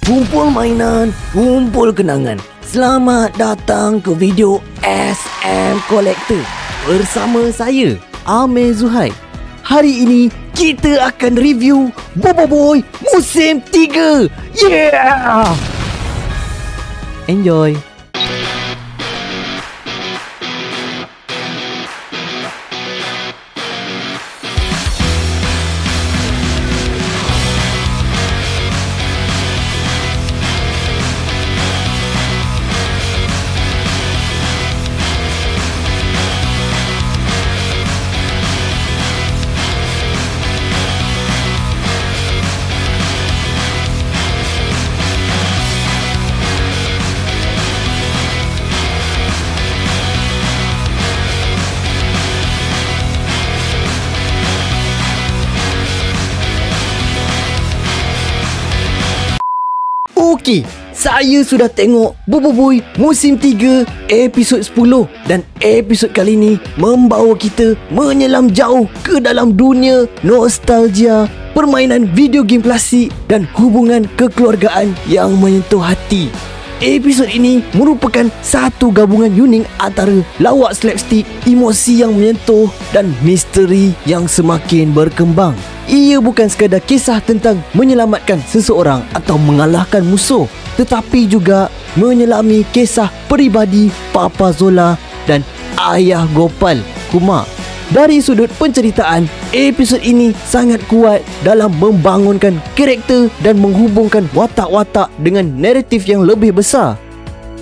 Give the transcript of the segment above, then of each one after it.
kumpul mainan, kumpul kenangan. Selamat datang ke video SM Collector bersama saya, Amir Zuhair. Hari ini kita akan review Bobo Boy Musim 3. Yeah! Enjoy! Okey, saya sudah tengok Bobo Boy Musim 3 episod 10 dan episod kali ini membawa kita menyelam jauh ke dalam dunia nostalgia, permainan video game klasik dan hubungan kekeluargaan yang menyentuh hati. Episod ini merupakan satu gabungan unik antara lawak slapstick, emosi yang menyentuh dan misteri yang semakin berkembang. Ia bukan sekadar kisah tentang menyelamatkan seseorang atau mengalahkan musuh, tetapi juga menyelami kisah peribadi Papa Zola dan Ayah Gopal, Kumar. Dari sudut penceritaan, episod ini sangat kuat dalam membangunkan karakter dan menghubungkan watak-watak dengan naratif yang lebih besar.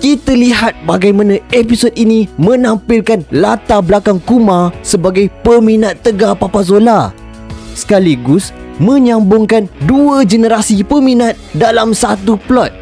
Kita lihat bagaimana episod ini menampilkan latar belakang Kumar sebagai peminat tegar Papa Zola, sekaligus menyambungkan dua generasi peminat dalam satu plot.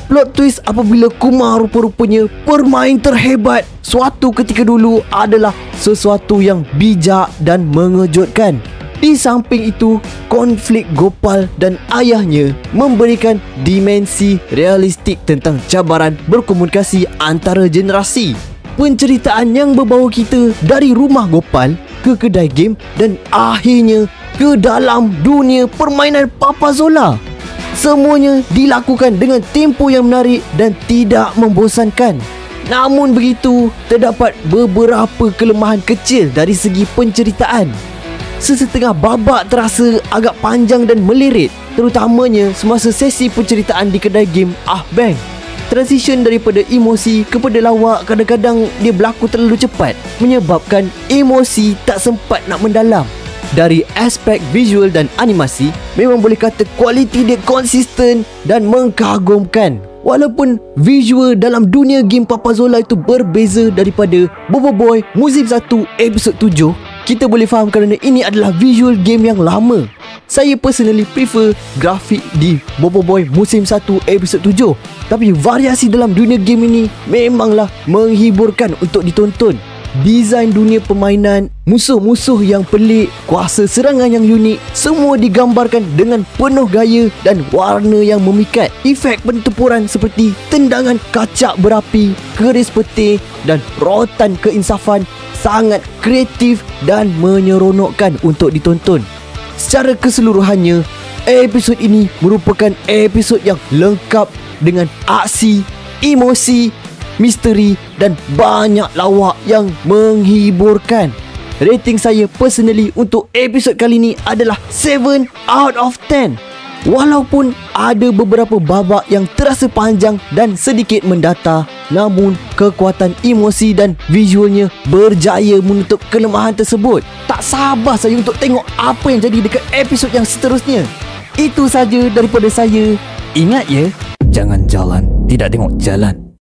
Plot twist apabila Kumar rupa-rupanya permain terhebat suatu ketika dulu adalah sesuatu yang bijak dan mengejutkan. Di samping itu, konflik Gopal dan ayahnya memberikan dimensi realistik tentang cabaran berkomunikasi antara generasi. Penceritaan yang membawa kita dari rumah Gopal ke kedai game dan akhirnya ke dalam dunia permainan Papa Zola. Semuanya dilakukan dengan tempo yang menarik dan tidak membosankan. Namun begitu, terdapat beberapa kelemahan kecil dari segi penceritaan. Sesetengah babak terasa agak panjang dan melirit, terutamanya semasa sesi penceritaan di kedai game Bank. Transition daripada emosi kepada lawak kadang-kadang dia berlaku terlalu cepat, menyebabkan emosi tak sempat nak mendalam. Dari aspek visual dan animasi, memang boleh kata kualiti dia konsisten dan mengkagumkan. Walaupun visual dalam dunia game Papa Zola itu berbeza daripada Bobo Boy Musim 1 episod 7, kita boleh faham kerana ini adalah visual game yang lama. Saya personally prefer grafik di Bobo Boy Musim 1 episod 7, tapi variasi dalam dunia game ini memanglah menghiburkan untuk ditonton. Desain dunia permainan, musuh-musuh yang pelik, kuasa serangan yang unik, semua digambarkan dengan penuh gaya dan warna yang memikat. Efek pentempuran seperti tendangan kacak berapi, keris peti dan rotan keinsafan sangat kreatif dan menyeronokkan untuk ditonton. Secara keseluruhannya, episod ini merupakan episod yang lengkap dengan aksi, emosi, misteri dan banyak lawak yang menghiburkan. Rating saya personally untuk episod kali ini adalah 7 out of 10. Walaupun ada beberapa babak yang terasa panjang dan sedikit mendata, namun kekuatan emosi dan visualnya berjaya menutup kelemahan tersebut. Tak sabar saya untuk tengok apa yang jadi dekat episod yang seterusnya. Itu saja daripada saya. Ingat ya, jangan jalan tidak tengok jalan.